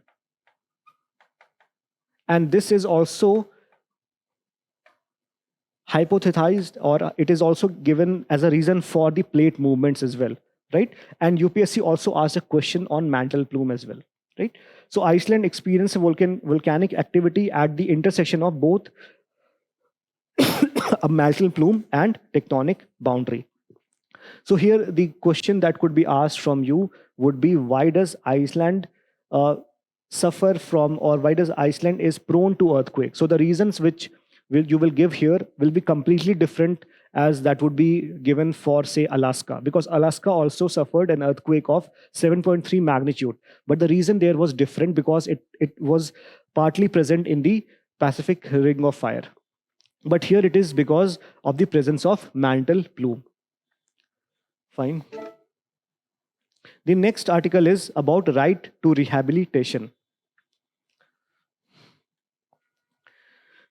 And this is also hypothesized, or it is also given as a reason for the plate movements as well, right? And UPSC also asked a question on mantle plume as well, right? So Iceland experienced volcanic activity at the intersection of both a mantle plume and tectonic boundary. So here the question that could be asked from you would be, why does Iceland suffer from, or why does Iceland is prone to earthquake? So the reasons which you will give here will be completely different as that would be given for, say, Alaska, because Alaska also suffered an earthquake of 7.3 magnitude. But the reason there was different because it was partly present in the Pacific Ring of Fire. But here it is because of the presence of mantle plume. Fine. The next article is about right to rehabilitation.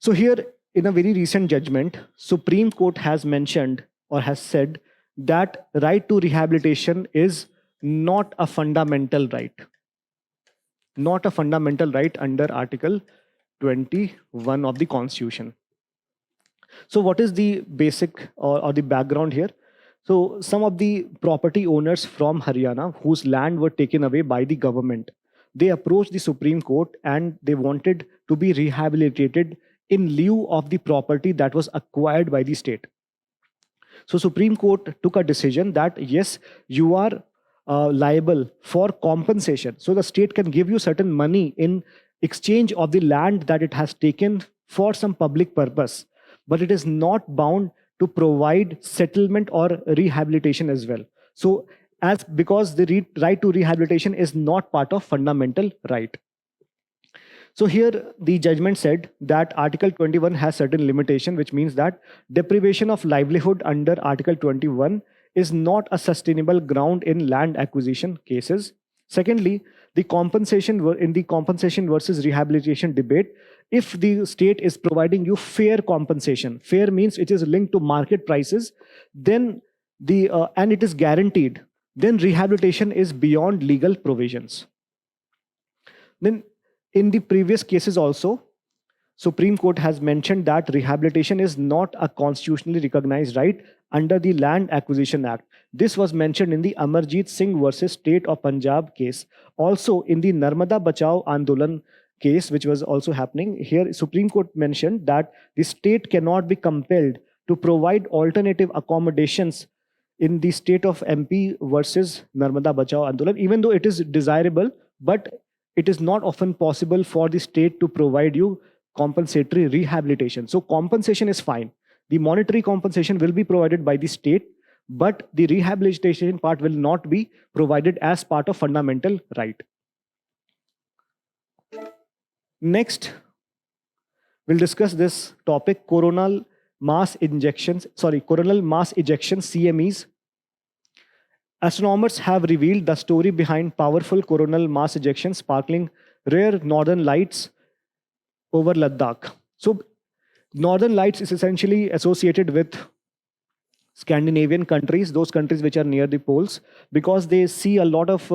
So here, in a very recent judgment, Supreme Court has mentioned or has said that right to rehabilitation is not a fundamental right. Not a fundamental right under Article 21 of the Constitution. So what is the basic or the background here? So some of the property owners from Haryana whose land were taken away by the government they approached the Supreme Court and they wanted to be rehabilitated in lieu of the property that was acquired by the state. So Supreme Court took a decision that yes, you are liable for compensation. So the state can give you certain money in exchange of the land that it has taken for some public purpose, but it is not bound to provide settlement or rehabilitation as well. So as because the right to rehabilitation is not part of fundamental right. So here the judgment said that Article 21 has certain limitation, which means that deprivation of livelihood under Article 21 is not a sustainable ground in land acquisition cases. Secondly, the compensation in the compensation versus rehabilitation debate, if the state is providing you fair compensation, fair means it is linked to market prices, then and it is guaranteed, then rehabilitation is beyond legal provisions. Then in the previous cases also, Supreme Court has mentioned that rehabilitation is not a constitutionally recognized right under the Land Acquisition Act. This was mentioned in the Amarjeet Singh versus State of Punjab case. Also in the Narmada Bachao Andolan case, which was also happening, here Supreme Court mentioned that the state cannot be compelled to provide alternative accommodations in the state of MP versus Narmada Bachao Andolan, even though it is desirable, but it is not often possible for the state to provide you compensatory rehabilitation. So compensation is fine. The monetary compensation will be provided by the state, but the rehabilitation part will not be provided as part of fundamental right. Next, we'll discuss this topic, coronal mass ejection CMEs. Astronomers have revealed the story behind powerful coronal mass ejections sparkling rare northern lights over Ladakh. So northern lights is essentially associated with Scandinavian countries, those countries which are near the poles, because they see a lot of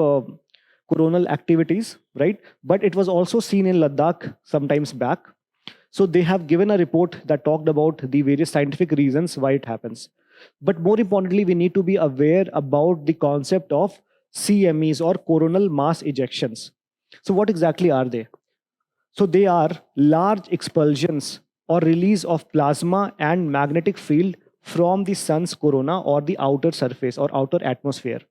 coronal activities, right? But it was also seen in Ladakh sometimes back. So they have given a report that talked about the various scientific reasons why it happens. But more importantly, we need to be aware about the concept of CMEs or coronal mass ejections. So what exactly are they? So they are large expulsions or release of plasma and magnetic field from the sun's corona or the outer surface or outer atmosphere.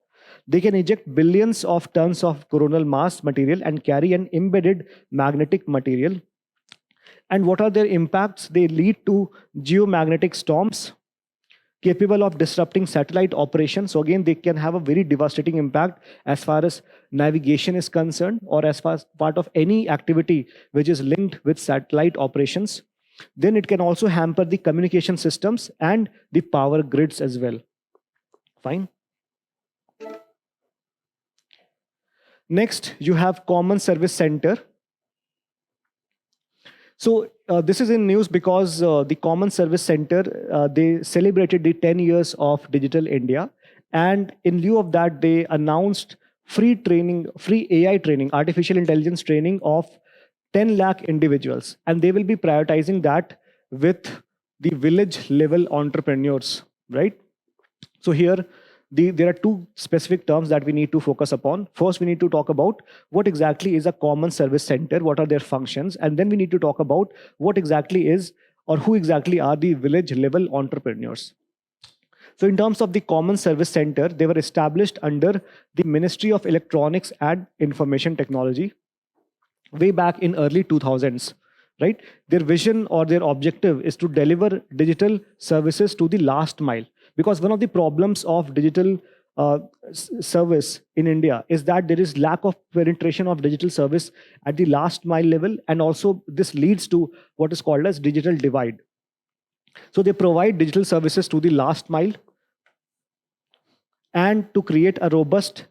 They can eject billions of tons of coronal mass material and carry an embedded magnetic material. And what are their impacts? They lead to geomagnetic storms capable of disrupting satellite operations. So again, they can have a very devastating impact as far as navigation is concerned, or as far as part of any activity which is linked with satellite operations. Then it can also hamper the communication systems and the power grids as well. Fine. Next, you have Common Service Center. So this is in news because the Common Service Center, they celebrated the 10 years of Digital India. And in lieu of that, they announced free training, free AI training, artificial intelligence training of 10 lakh individuals. And they will be prioritizing that with the village level entrepreneurs, right? So here, there are two specific terms that we need to focus upon. First, we need to talk about what exactly is a common service center, what are their functions, and then we need to talk about what exactly is or who exactly are the village level entrepreneurs. So in terms of the common service center, they were established under the Ministry of Electronics and Information Technology way back in early 2000s, right? Their vision or their objective is to deliver digital services to the last mile. Because one of the problems of digital service in India is that there is lack of penetration of digital service at the last mile level, and also this leads to what is called as digital divide. So they provide digital services to the last mile and to create a robust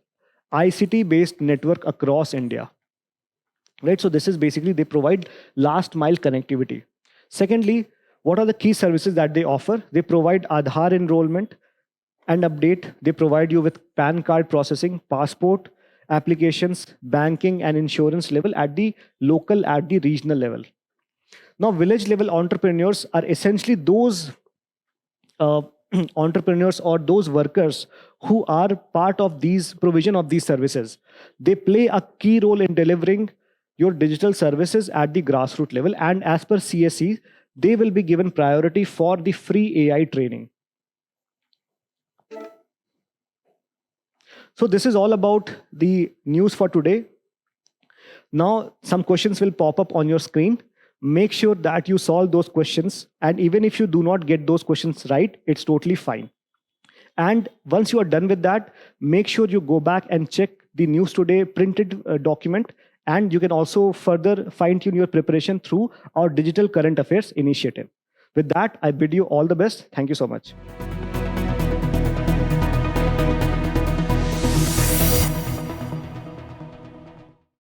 ICT-based network across India. Right? So this is basically they provide last mile connectivity. Secondly, what are the key services that they offer? They provide Aadhaar enrollment and update. They provide you with PAN card processing, passport applications, banking and insurance level at the local, at the regional level. Now, village level entrepreneurs are essentially those entrepreneurs or those workers who are part of these provision of these services, they play a key role in delivering your digital services at the grassroots level. And as per CSE, they will be given priority for the free AI training. So this is all about the news for today. Now, some questions will pop up on your screen. Make sure that you solve those questions. And even if you do not get those questions right, it's totally fine. And once you are done with that, make sure you go back and check the News Today printed document. And you can also further fine-tune your preparation through our Digital Current Affairs initiative. With that, I bid you all the best. Thank you so much.